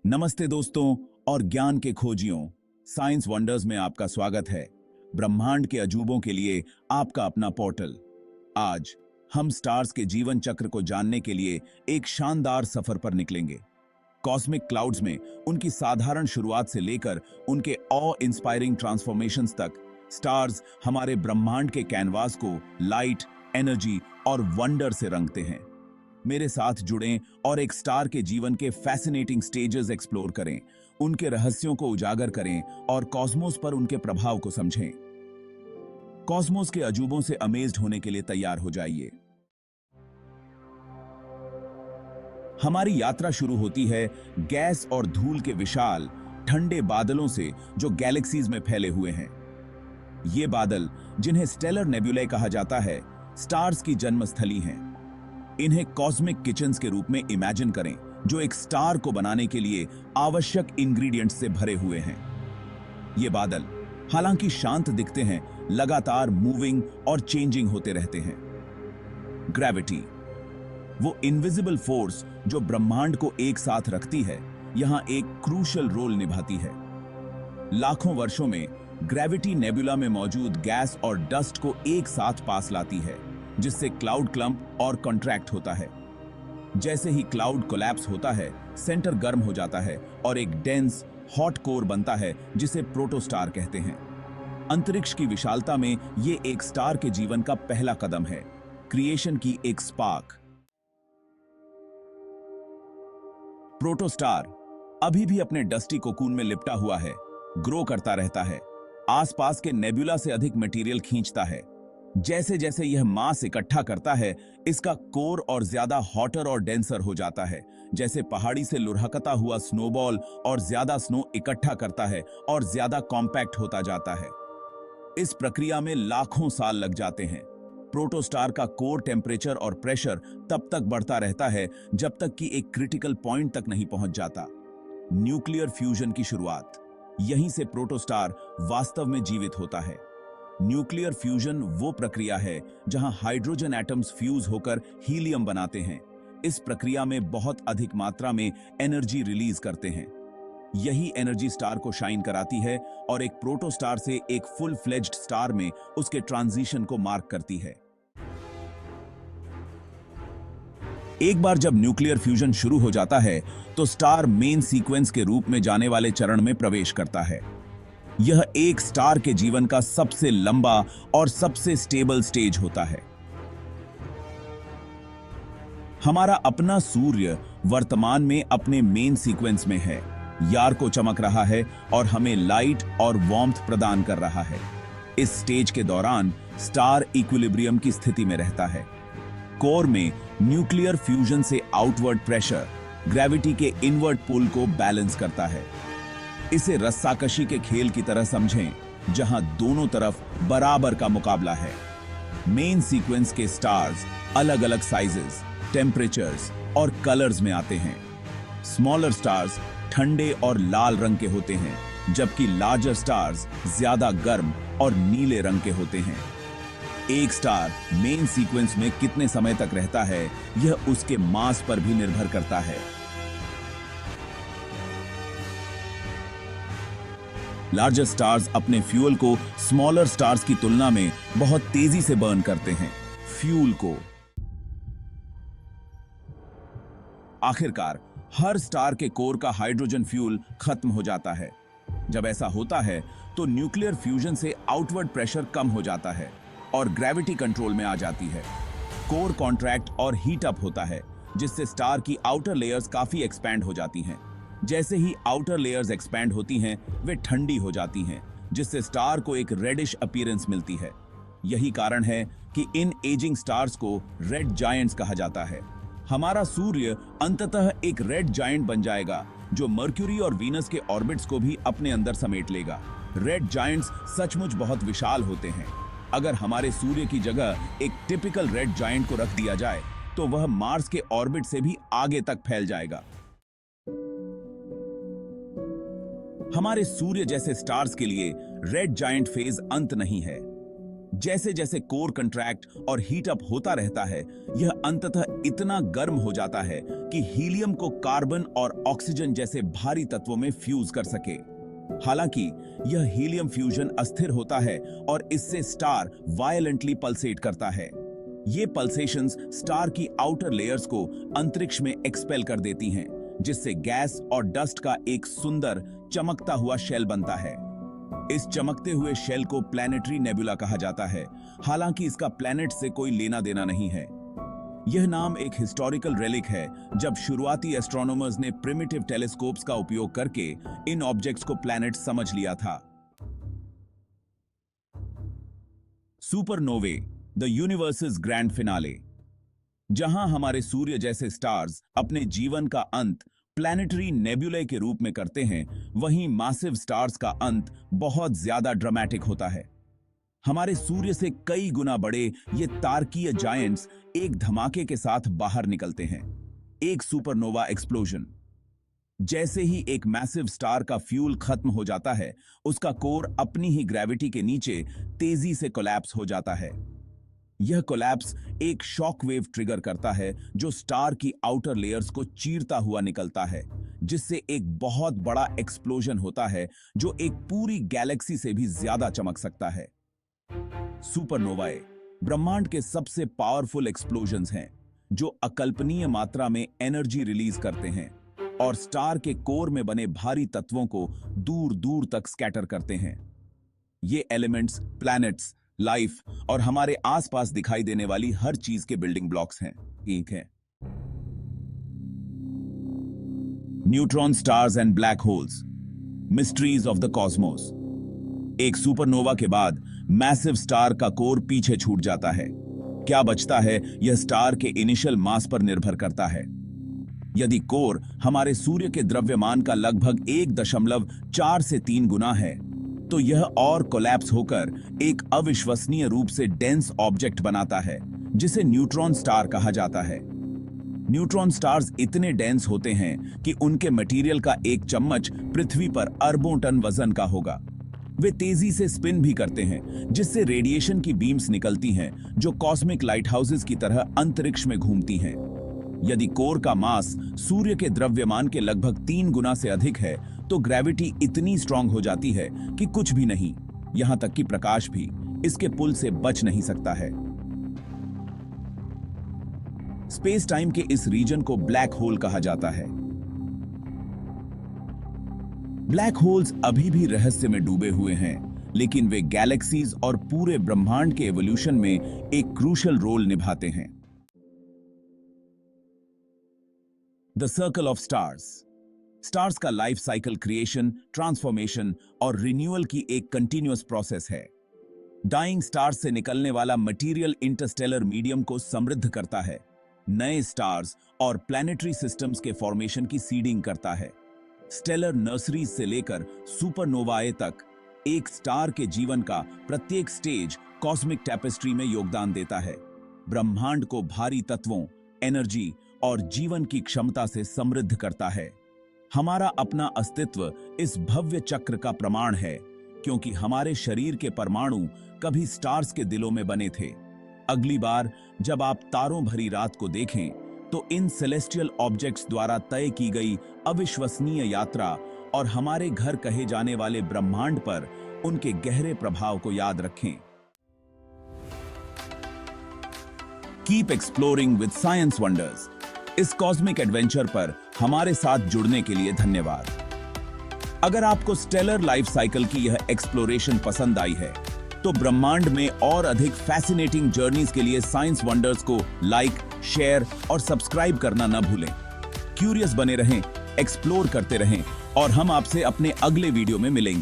नमस्ते दोस्तों और ज्ञान के खोजियों, साइंस वंडर्स में आपका स्वागत है। ब्रह्मांड के अजूबों के लिए आपका अपना पोर्टल। आज हम स्टार्स के जीवन चक्र को जानने के लिए एक शानदार सफर पर निकलेंगे। कॉस्मिक क्लाउड्स में उनकी साधारण शुरुआत से लेकर उनके ऑ इंस्पायरिंग ट्रांसफॉर्मेशंस तक, स्टार्स हमारे ब्रह्मांड के कैनवास को लाइट, एनर्जी और वंडर से रंगते हैं। मेरे साथ जुड़ें और एक स्टार के जीवन के फैसिनेटिंग स्टेजेस एक्सप्लोर करें, उनके रहस्यों को उजागर करें और कॉस्मोस पर उनके प्रभाव को समझें। कॉस्मोस के अजूबों से अमेज्ड होने के लिए तैयार हो जाइए। हमारी यात्रा शुरू होती है गैस और धूल के विशाल ठंडे बादलों से जो गैलेक्सीज में फैले हुए हैं। ये बादल, जिन्हें स्टेलर नेबुलाe कहा जाता है, स्टार्स की जन्मस्थली हैं। इन्हें कॉस्मिक किचन्स के रूप में इमेजिन करें, जो एक स्टार को बनाने के लिए आवश्यक इंग्रेडिएंट्स से भरे हुए हैं। ये बादल, हालांकि शांत दिखते हैं, लगातार मूविंग और चेंजिंग होते रहते हैं। ग्रेविटी, वो इनविजिबल फोर्स जो ब्रह्मांड को एक साथ रखती है, यहां एक क्रूशियल रोल निभाती है। लाखों वर्षों में ग्रेविटी नेबुला में मौजूद गैस और डस्ट को एक साथ पास लाती है, जिससे क्लाउड क्लंप और कॉन्ट्रैक्ट होता है। जैसे ही क्लाउड कोलैप्स होता है, सेंटर गर्म हो जाता है और एक डेंस हॉट कोर बनता है, जिसे प्रोटोस्टार कहते हैं। अंतरिक्ष की विशालता में ये एक स्टार के जीवन का पहला कदम है, क्रिएशन की एक स्पार्क। प्रोटोस्टार अभी भी अपने डस्टी कोकून में लिपटा हुआ है, ग्रो करता रहता है, आसपास के नेबुला से अधिक मटेरियल खींचता है। जैसे जैसे यह मास इकट्ठा करता है, इसका कोर और ज्यादा हॉटर और डेंसर हो जाता है, जैसे पहाड़ी से लुढ़कता हुआ स्नोबॉल और ज्यादा स्नो इकट्ठा करता है और ज्यादा कॉम्पैक्ट होता जाता है। इस प्रक्रिया में लाखों साल लग जाते हैं। प्रोटोस्टार का कोर टेम्परेचर और प्रेशर तब तक बढ़ता रहता है जब तक कि एक क्रिटिकल पॉइंट तक नहीं पहुंच जाता। न्यूक्लियर फ्यूजन की शुरुआत, यहीं से प्रोटोस्टार वास्तव में जीवित होता है। न्यूक्लियर फ्यूजन वो प्रक्रिया है जहां हाइड्रोजन एटम्स फ्यूज होकर हीलियम बनाते हैं। इस प्रक्रिया में बहुत अधिक मात्रा में एनर्जी रिलीज करते हैं। यही एनर्जी स्टार को शाइन कराती है और एक प्रोटोस्टार से एक फुल फ्लेज्ड स्टार में उसके ट्रांजिशन को मार्क करती है। एक बार जब न्यूक्लियर फ्यूजन शुरू हो जाता है, तो स्टार मेन सीक्वेंस के रूप में जाने वाले चरण में प्रवेश करता है। यह एक स्टार के जीवन का सबसे लंबा और सबसे स्टेबल स्टेज होता है। हमारा अपना सूर्य वर्तमान में अपने मेन सीक्वेंस में है, यार को चमक रहा है और हमें लाइट और वार्मथ प्रदान कर रहा है। इस स्टेज के दौरान स्टार इक्विलिब्रियम की स्थिति में रहता है। कोर में न्यूक्लियर फ्यूजन से आउटवर्ड प्रेशर ग्रेविटी के इनवर्ड पुल को बैलेंस करता है। इसे रस्साकशी के खेल की तरह समझें, जहां दोनों तरफ बराबर का मुकाबला है। मेन सीक्वेंस के स्टार्स अलग अलग साइजेस, टेम्परेचर्स और कलर्स में आते हैं। स्मॉलर स्टार्स ठंडे और लाल रंग के होते हैं, जबकि लार्जर स्टार्स ज्यादा गर्म और नीले रंग के होते हैं। एक स्टार मेन सीक्वेंस में कितने समय तक रहता है, यह उसके मास पर भी निर्भर करता है। लार्जर स्टार्स अपने फ्यूल को स्मॉलर स्टार्स की तुलना में बहुत तेजी से बर्न करते हैं। फ्यूल को आखिरकार हर स्टार के कोर का हाइड्रोजन फ्यूल खत्म हो जाता है। जब ऐसा होता है तो न्यूक्लियर फ्यूजन से आउटवर्ड प्रेशर कम हो जाता है और ग्रेविटी कंट्रोल में आ जाती है। कोर कॉन्ट्रैक्ट और हीट अप होता है, जिससे स्टार की आउटर लेयर्स काफी एक्सपैंड हो जाती हैं। जैसे ही आउटर लेयर्स एक्सपैंड होती हैं, वे ठंडी हो जाती हैं, जिससे स्टार को एक रेडिश अपीयरेंस मिलती है। यही कारण है कि इन एजिंग स्टार्स को रेड जायंट्स कहा जाता है। हमारा सूर्य अंततः एक रेड जायंट बन जाएगा, जो मर्क्यूरी और वीनस के ऑर्बिट्स को भी अपने अंदर समेट लेगा। रेड जायंट्स सचमुच बहुत विशाल होते हैं। अगर हमारे सूर्य की जगह एक टिपिकल रेड जायंट को रख दिया जाए, तो वह मार्स के ऑर्बिट से भी आगे तक फैल जाएगा। हमारे सूर्य जैसे स्टार्स के लिए रेड जायंट फेज अंत नहीं है। जैसे जैसे कोर कंट्रैक्ट और हीट अप होता रहता है, यह अंततः इतना गर्म हो जाता है कि हीलियम को कार्बन और ऑक्सीजन जैसे भारी तत्वों में फ्यूज कर सके। हालांकि यह हीलियम फ्यूजन अस्थिर होता है और इससे स्टार वायलेंटली पल्सेट करता है। ये पल्सेशंस स्टार की आउटर लेयर्स को अंतरिक्ष में एक्सपेल कर देती हैं, जिससे गैस और डस्ट का एक सुंदर चमकता हुआ शेल बनता है। इस चमकते हुए शेल को प्लैनेटरी नेबुला कहा जाता है, हालांकि इसका प्लैनेट से कोई लेना देना नहीं है। यह नाम एक हिस्टोरिकल रेलिक है, जब शुरुआती एस्ट्रोनॉमर्स ने प्रिमिटिव टेलीस्कोप्स का उपयोग करके इन ऑब्जेक्ट्स को प्लैनेट समझ लिया था। Supernovae, the universes grand finale. जहां हमारे सूर्य जैसे स्टार्स अपने जीवन का अंत प्लैनेटरी नेबुले के रूप में करते हैं, वहीं मैसिव स्टार्स का अंत बहुत ज्यादा ड्रामेटिक होता है। हमारे सूर्य से कई गुना बड़े ये तारकीय जायंट्स एक धमाके के साथ बाहर निकलते हैं, एक सुपरनोवा एक्सप्लोजन। जैसे ही एक मैसिव स्टार का फ्यूल खत्म हो जाता है, उसका कोर अपनी ही ग्रेविटी के नीचे तेजी से कोलैप्स हो जाता है। यह कोलैप्स एक शॉक वेव ट्रिगर करता है, जो स्टार की आउटर लेयर्स को चीरता हुआ निकलता है, जिससे एक बहुत बड़ा एक्सप्लोजन होता है, जो एक पूरी गैलेक्सी से भी ज्यादा चमक सकता है। सुपरनोवाए ब्रह्मांड के सबसे पावरफुल एक्सप्लोजन्स हैं, जो अकल्पनीय मात्रा में एनर्जी रिलीज करते हैं और स्टार के कोर में बने भारी तत्वों को दूर दूर तक स्कैटर करते हैं। ये एलिमेंट्स प्लैनेट्स, लाइफ और हमारे आसपास दिखाई देने वाली हर चीज के बिल्डिंग ब्लॉक्स हैं। एक है neutron stars and black holes, mysteries of the Cosmos. एक सुपरनोवा के बाद मैसिव स्टार का कोर पीछे छूट जाता है। क्या बचता है, यह स्टार के इनिशियल मास पर निर्भर करता है। यदि कोर हमारे सूर्य के द्रव्यमान का लगभग 1.4 से 3 गुना है, तो यह और कोलैप्स होकर एक अविश्वसनीय रूप से डेंस ऑब्जेक्ट बनाता है, जिसे न्यूट्रॉन स्टार कहा जाता है। न्यूट्रॉन स्टार्स इतने डेंस होते हैं कि उनके मटेरियल का एक चम्मच पृथ्वी पर अरबों टन वजन का होगा। वे तेजी से स्पिन भी करते हैं, जिससे रेडिएशन की बीम्स निकलती हैं, जो कॉस्मिक लाइट हाउसेस की तरह अंतरिक्ष में घूमती हैं। यदि कोर का मास सूर्य के द्रव्यमान के लगभग 3 गुना से अधिक है, तो ग्रेविटी इतनी स्ट्रांग हो जाती है कि कुछ भी नहीं, यहां तक कि प्रकाश भी इसके पुल से बच नहीं सकता है। स्पेस टाइम के इस रीजन को ब्लैक होल कहा जाता है। ब्लैक होल्स अभी भी रहस्य में डूबे हुए हैं, लेकिन वे गैलेक्सीज और पूरे ब्रह्मांड के एवोल्यूशन में एक क्रूशियल रोल निभाते हैं। The circle of stars. Stars का लाइफ साइकिल क्रिएशन, ट्रांसफॉर्मेशन और रिन्यूअल की एक कंटिन्यूअस प्रोसेस है। डाइंग स्टार्स से निकलने वाला मटेरियल इंटरस्टेलर मीडियम को समृद्ध करता है, नए स्टार्स और प्लैनेटरी सिस्टम्स के फॉर्मेशन की सीडिंग करता है। स्टेलर नर्सरीज से लेकर सुपरनोवाए तक एक स्टार के जीवन का प्रत्येक स्टेज कॉस्मिक टैपेस्ट्री में योगदान देता है, ब्रह्मांड को भारी तत्वों, एनर्जी और जीवन की क्षमता से समृद्ध करता है। हमारा अपना अस्तित्व इस भव्य चक्र का प्रमाण है, क्योंकि हमारे शरीर के परमाणु कभी स्टार्स के दिलों में बने थे। अगली बार जब आप तारों भरी रात को देखें, तो इन सेलेस्टियल ऑब्जेक्ट्स द्वारा तय की गई अविश्वसनीय यात्रा और हमारे घर कहे जाने वाले ब्रह्मांड पर उनके गहरे प्रभाव को याद रखें। Keep exploring with science wonders. इस कॉस्मिक एडवेंचर पर हमारे साथ जुड़ने के लिए धन्यवाद। अगर आपको स्टेलर लाइफ साइकिल की यह एक्सप्लोरेशन पसंद आई है, तो ब्रह्मांड में और अधिक फैसिनेटिंग जर्नीज के लिए साइंस वंडर्स को लाइक, शेयर और सब्सक्राइब करना न भूलें। क्यूरियस बने रहें, एक्सप्लोर करते रहें और हम आपसे अपने अगले वीडियो में मिलेंगे।